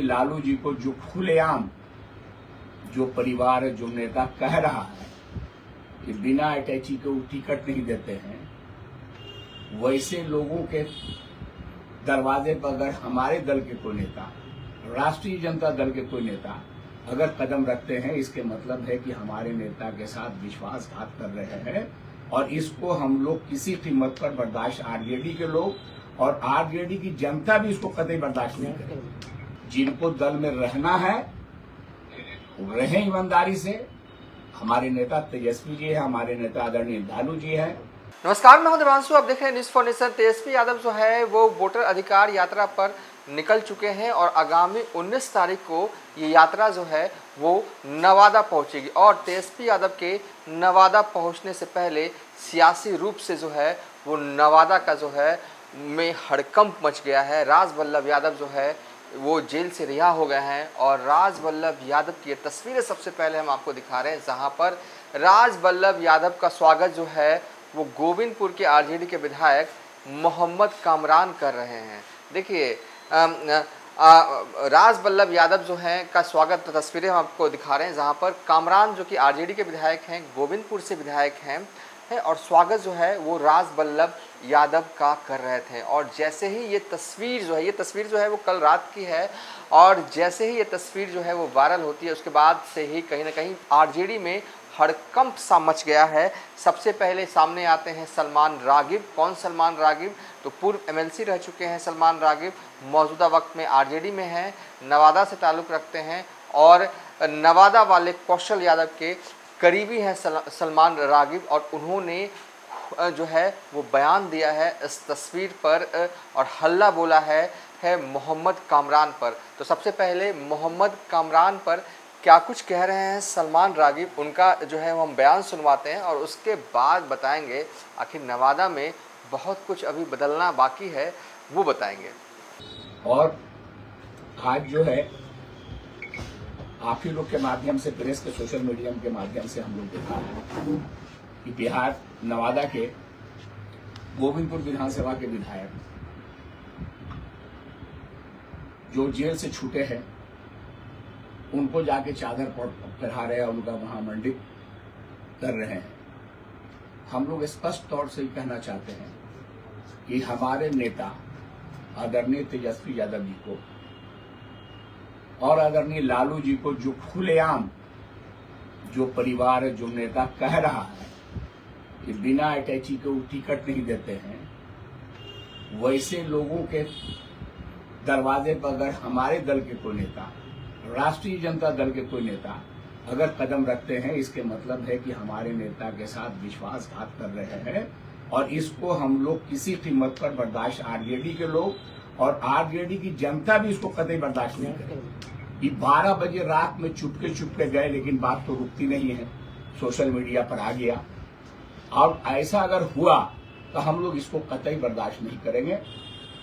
लालू जी को जो खुलेआम जो परिवार जो नेता कह रहा है कि बिना अटैची के वो टिकट नहीं देते हैं, वैसे लोगों के दरवाजे पर अगर हमारे दल के कोई नेता, राष्ट्रीय जनता दल के कोई नेता अगर कदम रखते हैं, इसके मतलब है कि हमारे नेता के साथ विश्वासघात कर रहे हैं और इसको हम लोग किसी कीमत पर बर्दाश्त, आरजेडी के लोग और आरजेडी की जनता भी इसको कतई बर्दाश्त नहीं करेगी। जिनको दल में रहना है वो रहें ईमानदारी से। हमारे नेता तेजस्वी जी है, हमारे नेता आदरणीय लालू जी है। नमस्कार, मैं हूं देवांशु, आप देख रहे हैं news for nation. Tejashwi Yadav जो है वो वोटर अधिकार यात्रा पर निकल चुके हैं और आगामी 19 तारीख को ये यात्रा जो है वो नवादा पहुंचेगी। और तेजस्वी यादव के नवादा पहुंचने से पहले सियासी रूप से जो है वो नवादा का जो है में हड़कंप मच गया है। राजवल्लभ यादव जो है वो जेल से रिहा हो गए हैं और राजवल्लभ यादव की ये तस्वीरें सबसे पहले हम आपको दिखा रहे हैं, जहां पर राजवल्लभ यादव का स्वागत जो है वो गोविंदपुर के आरजेडी के विधायक मोहम्मद कामरान कर रहे हैं। देखिए, राजवल्लभ यादव जो हैं का स्वागत तस्वीरें हम आपको दिखा रहे हैं, जहां पर कामरान जो कि आरजेडी के विधायक हैं, गोविंदपुर से विधायक हैं और स्वागत जो है वो राजवल्लभ यादव का कर रहे थे। और जैसे ही ये तस्वीर जो है वो कल रात की है और जैसे ही ये तस्वीर जो है वो वायरल होती है, उसके बाद से ही कहीं ना कहीं आरजेडी में हड़कंप सा मच गया है। सबसे पहले सामने आते हैं सलमान रागिब। कौन सलमान रागिब? तो पूर्व एमएलसी रह चुके हैं सलमान रागिब, मौजूदा वक्त में आरजेडी में हैं, नवादा से ताल्लुक़ रखते हैं और नवादा वाले कौशल यादव के करीबी हैं सलमान रागिब। और उन्होंने जो है वो बयान दिया है इस तस्वीर पर और हल्ला बोला है मोहम्मद कामरान पर। तो सबसे पहले मोहम्मद कामरान पर क्या कुछ कह रहे हैं सलमान रागिब, उनका जो है वो हम बयान सुनवाते हैं और उसके बाद बताएंगे आखिर नवादा में बहुत कुछ अभी बदलना बाकी है, वो बताएंगे। और आज जो है आप ही लोग के माध्यम से, प्रेस के, सोशल मीडिया के माध्यम से हम लोग देखा है कि बिहार नवादा के गोविंदपुर विधानसभा के विधायक जो जेल से छूटे हैं, उनको जाके चादर पहना रहे हैं, उनका वहां मंडित कर रहे हैं। हम लोग स्पष्ट तौर से ही कहना चाहते हैं कि हमारे नेता आदरणीय तेजस्वी यादव जी को और आदरणीय लालू जी को जो खुलेआम जो परिवार जो नेता कह रहा है कि बिना अटैची के वो टिकट नहीं देते हैं, वैसे लोगों के दरवाजे पर अगर हमारे दल के कोई नेता, राष्ट्रीय जनता दल के कोई नेता अगर कदम रखते हैं, इसके मतलब है कि हमारे नेता के साथ विश्वासघात कर रहे हैं और इसको हम लोग किसी कीमत पर बर्दाश्त, आरजेडी के लोग और आरजेडी की जनता भी इसको कतई बर्दाश्त नहीं करेगी। 12 बजे रात में चुपके गए, लेकिन बात तो रुकती नहीं है, सोशल मीडिया पर आ गया। और ऐसा अगर हुआ तो हम लोग इसको कतई बर्दाश्त नहीं करेंगे।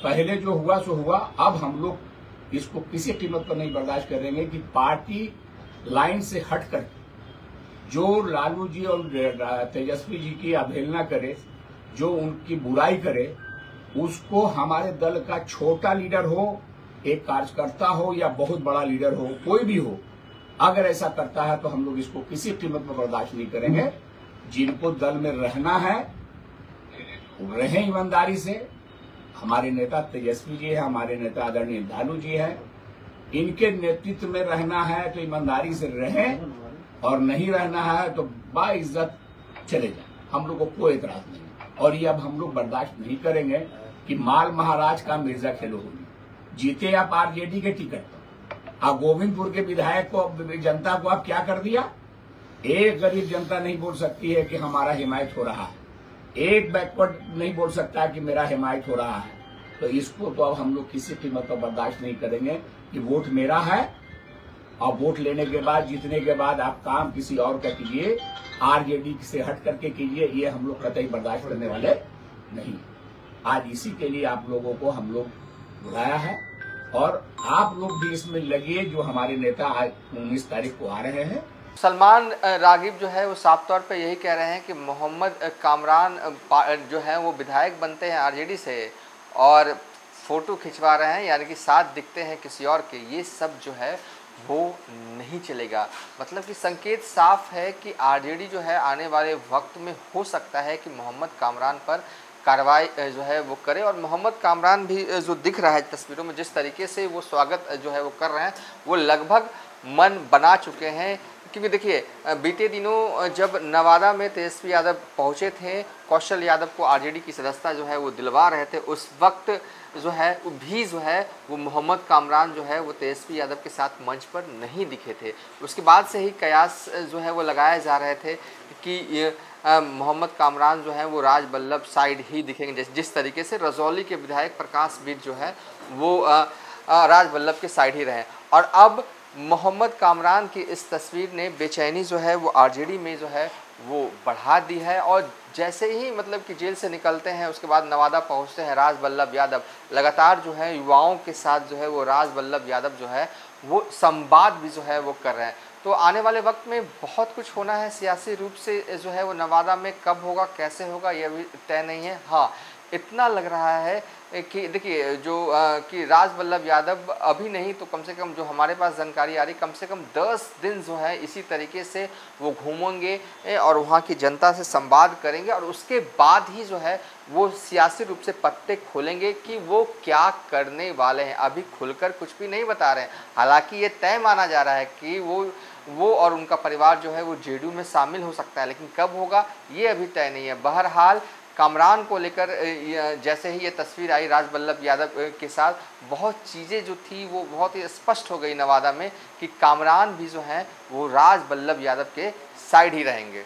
पहले जो हुआ सो हुआ, अब हम लोग इसको किसी कीमत पर नहीं बर्दाश्त करेंगे कि पार्टी लाइन से हटकर जो लालू जी और तेजस्वी जी की अवहेलना करे, जो उनकी बुराई करे, उसको हमारे दल का छोटा लीडर हो, एक कार्यकर्ता हो या बहुत बड़ा लीडर हो, कोई भी हो, अगर ऐसा करता है तो हम लोग इसको किसी कीमत पर बर्दाश्त नहीं करेंगे। जिनको दल में रहना है वो रहें ईमानदारी से। हमारे नेता तेजस्वी जी है, हमारे नेता आदरणीय लालू जी है, इनके नेतृत्व में रहना है तो ईमानदारी से रहें और नहीं रहना है तो बाइज्जत चले जाएं। हम लोग को कोई एतराज नहीं और ये अब हम लोग बर्दाश्त नहीं करेंगे कि माल महाराज का मिर्जा खेलो होगी। जीते आप आरजेडी के टिकट पर, आप गोविंदपुर के विधायक को, जनता को आप क्या कर दिया? एक गरीब जनता नहीं बोल सकती है कि हमारा हिमायत हो रहा है, एक बैकवर्ड नहीं बोल सकता कि मेरा हिमायत हो रहा है। तो इसको तो अब हम लोग किसी कीमत पर बर्दाश्त नहीं करेंगे कि वोट मेरा है और वोट लेने के बाद, जीतने के बाद आप काम किसी और का कीजिए, आरजेडी से हट करके कीजिए, ये हम लोग कतई बर्दाश्त करने वाले नहीं। आज इसी के लिए आप लोगों को हम लोग बुलाया है और आप लोग भी इसमें लगिए। जो हमारे नेता आज 19 तारीख को आ रहे हैं, सलमान रागिब जो है वो साफ तौर पे यही कह रहे हैं कि मोहम्मद कामरान जो है वो विधायक बनते हैं आरजेडी से और फ़ोटो खिंचवा रहे हैं, यानी कि साथ दिखते हैं किसी और के, ये सब जो है वो नहीं चलेगा। मतलब कि संकेत साफ है कि आरजेडी जो है आने वाले वक्त में हो सकता है कि मोहम्मद कामरान पर कार्रवाई जो है वो करे। और मोहम्मद कामरान भी जो दिख रहा है तस्वीरों में, जिस तरीके से वो स्वागत जो है वो कर रहे हैं, वो लगभग मन बना चुके हैं। क्योंकि देखिए बीते दिनों जब नवादा में तेजस्वी यादव पहुंचे थे, कौशल यादव को आरजेडी की सदस्यता जो है वो दिलवा रहे थे, उस वक्त जो है भी जो है वो मोहम्मद कामरान जो है वो तेजस्वी यादव के साथ मंच पर नहीं दिखे थे। उसके बाद से ही कयास जो है वो लगाए जा रहे थे कि मोहम्मद कामरान जो है वो राजबल्लभ साइड ही दिखेंगे, जिस तरीके से रजौली के विधायक प्रकाश बीट जो है वो राजबल्लभ के साइड ही रहे। और अब मोहम्मद कामरान की इस तस्वीर ने बेचैनी जो है वो आरजेडी में जो है वो बढ़ा दी है। और जैसे ही मतलब कि जेल से निकलते हैं उसके बाद नवादा पहुंचते हैं राजबल्लभ यादव, लगातार जो है युवाओं के साथ जो है वो राजबल्लभ यादव जो है वो संवाद भी जो है वो कर रहे हैं। तो आने वाले वक्त में बहुत कुछ होना है सियासी रूप से जो है वो नवादा में, कब होगा कैसे होगा ये भी तय नहीं है। हाँ, इतना लग रहा है कि देखिए जो कि राजबल्लभ यादव अभी नहीं तो कम से कम जो हमारे पास जानकारी आ रही, कम से कम 10 दिन जो है इसी तरीके से वो घूमेंगे और वहाँ की जनता से संवाद करेंगे, और उसके बाद ही जो है वो सियासी रूप से पत्ते खोलेंगे कि वो क्या करने वाले हैं। अभी खुलकर कुछ भी नहीं बता रहे हैं। हालांकि ये तय माना जा रहा है कि वो और उनका परिवार जो है वो जेडीयू में शामिल हो सकता है, लेकिन कब होगा ये अभी तय नहीं है। बहरहाल कामरान को लेकर जैसे ही ये तस्वीर आई राजबल्लभ यादव के साथ, बहुत चीज़ें जो थी वो बहुत ही स्पष्ट हो गई नवादा में कि कामरान भी जो हैं वो राजबल्लभ यादव के साइड ही रहेंगे।